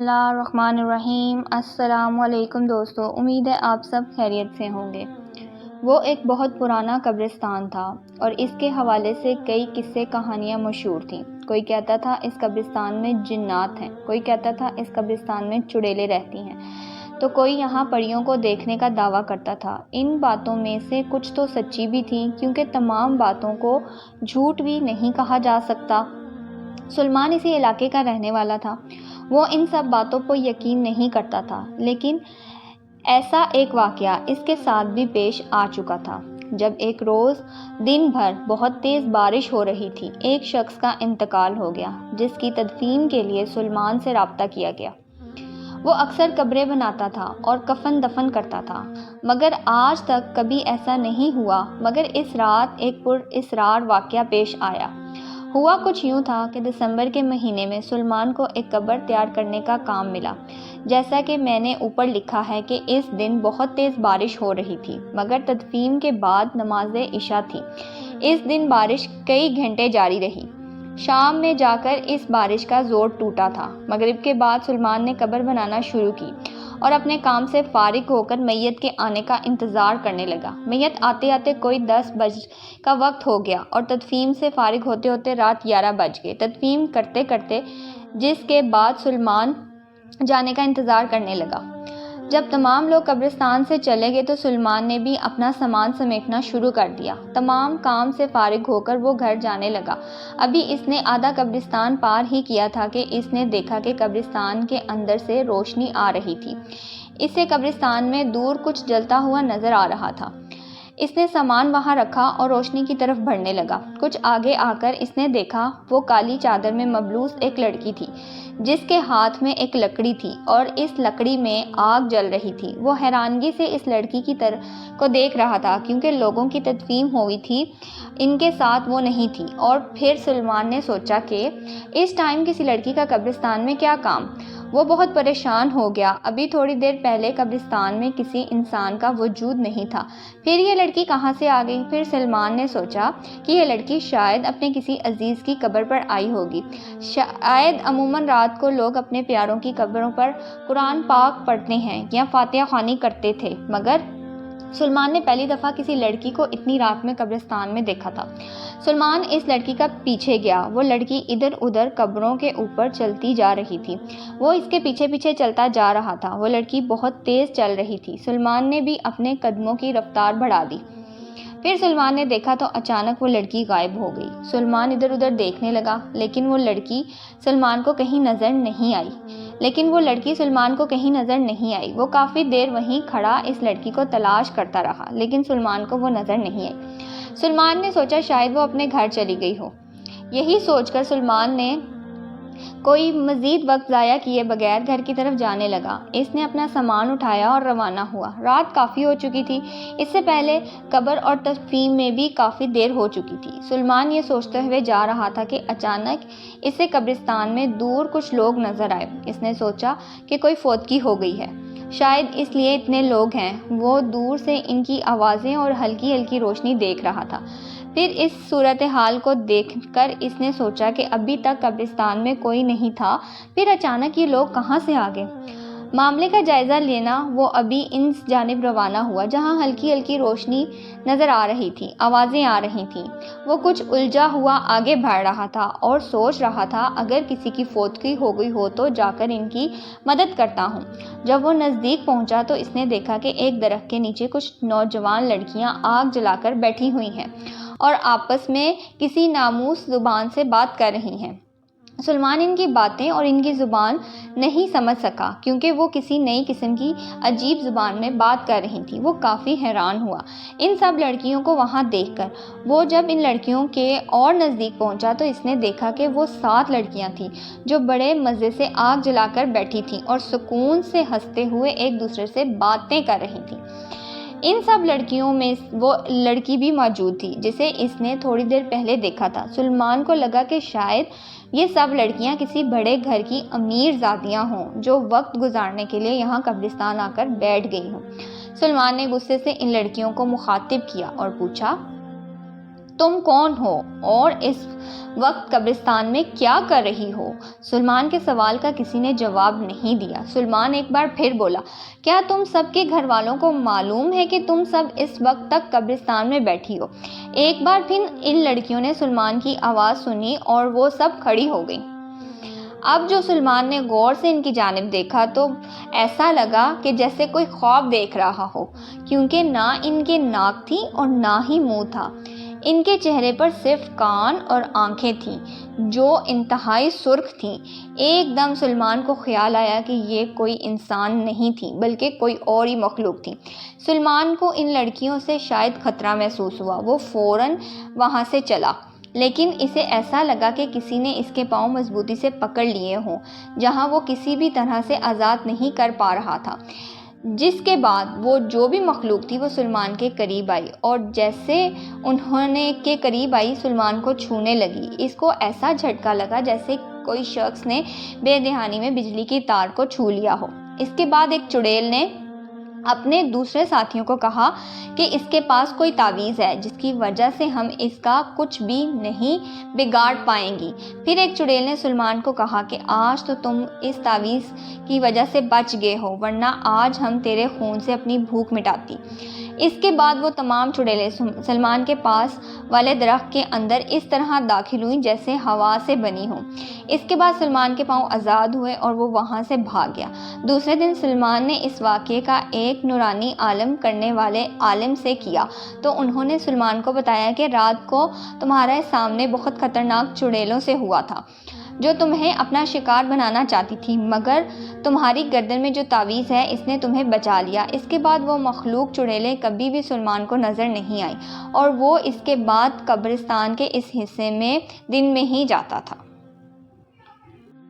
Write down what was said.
اللہ الرحمن الرحیم۔ السلام علیکم دوستو، امید ہے آپ سب خیریت سے ہوں گے۔ وہ ایک بہت پرانا قبرستان تھا اور اس کے حوالے سے کئی قصے کہانیاں مشہور تھیں۔ کوئی کہتا تھا اس قبرستان میں جنات ہیں، کوئی کہتا تھا اس قبرستان میں چڑیلیں رہتی ہیں، تو کوئی یہاں پریوں کو دیکھنے کا دعویٰ کرتا تھا۔ ان باتوں میں سے کچھ تو سچی بھی تھیں، کیونکہ تمام باتوں کو جھوٹ بھی نہیں کہا جا سکتا۔ سلمان اسی علاقے کا رہنے والا تھا۔ وہ ان سب باتوں پر یقین نہیں کرتا تھا، لیکن ایسا ایک واقعہ اس کے ساتھ بھی پیش آ چکا تھا۔ جب ایک روز دن بھر بہت تیز بارش ہو رہی تھی، ایک شخص کا انتقال ہو گیا جس کی تدفین کے لیے سلمان سے رابطہ کیا گیا۔ وہ اکثر قبریں بناتا تھا اور کفن دفن کرتا تھا، مگر آج تک کبھی ایسا نہیں ہوا۔ مگر اس رات ایک پراسرار واقعہ پیش آیا۔ ہوا کچھ یوں تھا کہ دسمبر کے مہینے میں سلمان کو ایک قبر تیار کرنے کا کام ملا۔ جیسا کہ میں نے اوپر لکھا ہے کہ اس دن بہت تیز بارش ہو رہی تھی، مگر تدفین کے بعد نماز عشاء تھی۔ اس دن بارش کئی گھنٹے جاری رہی۔ شام میں جا کر اس بارش کا زور ٹوٹا تھا۔ مغرب کے بعد سلمان نے قبر بنانا شروع کی اور اپنے کام سے فارغ ہو کر میت کے آنے کا انتظار کرنے لگا۔ میت آتے آتے کوئی 10 بجے کا وقت ہو گیا اور تدفین سے فارغ ہوتے ہوتے رات 11 بج گئے۔ تدفین کرتے کرتے جس کے بعد سلمان جانے کا انتظار کرنے لگا۔ جب تمام لوگ قبرستان سے چلے گئے تو سلمان نے بھی اپنا سامان سمیٹنا شروع کر دیا۔ تمام کام سے فارغ ہو کر وہ گھر جانے لگا۔ ابھی اس نے آدھا قبرستان پار ہی کیا تھا کہ اس نے دیکھا کہ قبرستان کے اندر سے روشنی آ رہی تھی۔ اسے قبرستان میں دور کچھ جلتا ہوا نظر آ رہا تھا۔ اس نے سامان وہاں رکھا اور روشنی کی طرف بڑھنے لگا۔ کچھ آگے آ کر اس نے دیکھا وہ کالی چادر میں ملبوس ایک لڑکی تھی، جس کے ہاتھ میں ایک لکڑی تھی اور اس لکڑی میں آگ جل رہی تھی۔ وہ حیرانگی سے اس لڑکی کی طرف کو دیکھ رہا تھا، کیونکہ لوگوں کی تدفین ہوئی تھی، ان کے ساتھ وہ نہیں تھی۔ اور پھر سلمان نے سوچا کہ اس ٹائم کسی لڑکی کا قبرستان میں کیا کام؟ وہ بہت پریشان ہو گیا۔ ابھی تھوڑی دیر پہلے قبرستان میں کسی انسان کا وجود نہیں تھا، پھر یہ لڑکی کہاں سے آ گئی؟ پھر سلمان نے سوچا کہ یہ لڑکی شاید اپنے کسی عزیز کی قبر پر آئی ہوگی۔ شاید عموماً رات کو لوگ اپنے پیاروں کی قبروں پر قرآن پاک پڑھتے ہیں یا فاتحہ خوانی کرتے تھے، مگر سلمان نے پہلی دفعہ کسی لڑکی کو اتنی رات میں قبرستان میں دیکھا تھا۔ سلمان اس لڑکی کا پیچھے گیا۔ وہ لڑکی ادھر ادھر قبروں کے اوپر چلتی جا رہی تھی۔ وہ اس کے پیچھے پیچھے چلتا جا رہا تھا۔ وہ لڑکی بہت تیز چل رہی تھی۔ سلمان نے بھی اپنے قدموں کی رفتار بڑھا دی۔ پھر سلمان نے دیکھا تو اچانک وہ لڑکی غائب ہو گئی۔ سلمان ادھر ادھر دیکھنے لگا، لیکن وہ لڑکی سلمان کو کہیں نظر نہیں آئی۔ وہ کافی دیر وہیں کھڑا اس لڑکی کو تلاش کرتا رہا، لیکن سلمان کو وہ نظر نہیں آئی۔ سلمان نے سوچا شاید وہ اپنے گھر چلی گئی ہو۔ یہی سوچ کر سلمان نے کوئی مزید وقت ضائع کیے بغیر گھر کی طرف جانے لگا۔ اس نے اپنا سامان اٹھایا اور روانہ ہوا۔ رات کافی ہو چکی تھی۔ اس سے پہلے قبر اور تدفین میں بھی کافی دیر ہو چکی تھی۔ سلمان یہ سوچتے ہوئے جا رہا تھا کہ اچانک اسے قبرستان میں دور کچھ لوگ نظر آئے۔ اس نے سوچا کہ کوئی فوتگی ہو گئی ہے، شاید اس لیے اتنے لوگ ہیں۔ وہ دور سے ان کی آوازیں اور ہلکی ہلکی روشنی دیکھ رہا تھا۔ پھر اس صورتحال کو دیکھ کر اس نے سوچا کہ ابھی تک قبرستان میں کوئی نہیں تھا، پھر اچانک یہ لوگ کہاں سے آ گئے؟ معاملے کا جائزہ لینا وہ ابھی ان جانب روانہ ہوا جہاں ہلکی ہلکی روشنی نظر آ رہی تھی، آوازیں آ رہی تھیں۔ وہ کچھ الجھا ہوا آگے بڑھ رہا تھا اور سوچ رہا تھا اگر کسی کی فوتگی ہو گئی ہو تو جا کر ان کی مدد کرتا ہوں۔ جب وہ نزدیک پہنچا تو اس نے دیکھا کہ ایک درخت کے نیچے کچھ نوجوان لڑکیاں آگ جلا کر بیٹھی ہوئی ہیں اور آپس میں کسی ناموس زبان سے بات کر رہی ہیں۔ سلمان ان کی باتیں اور ان کی زبان نہیں سمجھ سکا، کیونکہ وہ کسی نئی قسم کی عجیب زبان میں بات کر رہی تھی۔ وہ کافی حیران ہوا ان سب لڑکیوں کو وہاں دیکھ کر۔ وہ جب ان لڑکیوں کے اور نزدیک پہنچا تو اس نے دیکھا کہ وہ 7 لڑکیاں تھیں جو بڑے مزے سے آگ جلا کر بیٹھی تھیں اور سکون سے ہنستے ہوئے ایک دوسرے سے باتیں کر رہی تھیں۔ ان سب لڑکیوں میں وہ لڑکی بھی موجود تھی جسے اس نے تھوڑی دیر پہلے دیکھا تھا۔ سلمان کو لگا کہ شاید یہ سب لڑکیاں کسی بڑے گھر کی امیر زادیاں ہوں جو وقت گزارنے کے لیے یہاں قبرستان آ کر بیٹھ گئی ہوں۔ سلمان نے غصے سے ان لڑکیوں کو مخاطب کیا اور پوچھا، تم کون ہو اور اس وقت قبرستان میں کیا کر رہی ہو؟ سلیمان کے سوال کا کسی نے جواب نہیں دیا۔ سلیمان ایک بار پھر بولا، کیا تم سب کے گھر والوں کو معلوم ہے کہ تم سب اس وقت تک قبرستان میں بیٹھی ہو؟ ایک بار پھر ان لڑکیوں نے سلیمان کی آواز سنی اور وہ سب کھڑی ہو گئیں۔ اب جو سلیمان نے غور سے ان کی جانب دیکھا تو ایسا لگا کہ جیسے کوئی خواب دیکھ رہا ہو، کیونکہ نہ ان کے ناک تھی اور نہ ہی منہ تھا۔ ان کے چہرے پر صرف کان اور آنکھیں تھیں جو انتہائی سرخ تھیں۔ ایک دم سلیمان کو خیال آیا کہ یہ کوئی انسان نہیں تھی بلکہ کوئی اور ہی مخلوق تھی۔ سلیمان کو ان لڑکیوں سے شاید خطرہ محسوس ہوا۔ وہ فوراً وہاں سے چلا، لیکن اسے ایسا لگا کہ کسی نے اس کے پاؤں مضبوطی سے پکڑ لیے ہوں، جہاں وہ کسی بھی طرح سے آزاد نہیں کر پا رہا تھا۔ جس کے بعد وہ جو بھی مخلوق تھی وہ سلیمان کے قریب آئی، اور جیسے انہوں نے کے قریب آئی سلیمان کو چھونے لگی۔ اس کو ایسا جھٹکا لگا جیسے کوئی شخص نے بے دہانی میں بجلی کی تار کو چھو لیا ہو۔ اس کے بعد ایک چڑیل نے اپنے دوسرے ساتھیوں کو کہا کہ اس کے پاس کوئی تعویذ ہے جس کی وجہ سے ہم اس کا کچھ بھی نہیں بگاڑ پائیں گی۔ پھر ایک چڑیل نے سلیمان کو کہا کہ آج تو تم اس تعویذ کی وجہ سے بچ گئے ہو، ورنہ آج ہم تیرے خون سے اپنی بھوک مٹاتی۔ اس کے بعد وہ تمام چڑیلیں سلیمان کے پاس والے درخت کے اندر اس طرح داخل ہوئیں جیسے ہوا سے بنی ہوں۔ اس کے بعد سلیمان کے پاؤں آزاد ہوئے اور وہ وہاں سے بھاگ گیا۔ دوسرے دن سلیمان نے اس واقعے کا ایک نورانی عالم کرنے والے عالم سے کیا تو انہوں نے سلیمان کو بتایا کہ رات کو تمہارے سامنے بہت خطرناک چڑیلوں سے ہوا تھا جو تمہیں اپنا شکار بنانا چاہتی تھی، مگر تمہاری گردن میں جو تعویذ ہے اس نے تمہیں بچا لیا۔ اس کے بعد وہ مخلوق چڑیلیں کبھی بھی سلیمان کو نظر نہیں آئی اور وہ اس کے بعد قبرستان کے اس حصے میں دن میں ہی جاتا تھا۔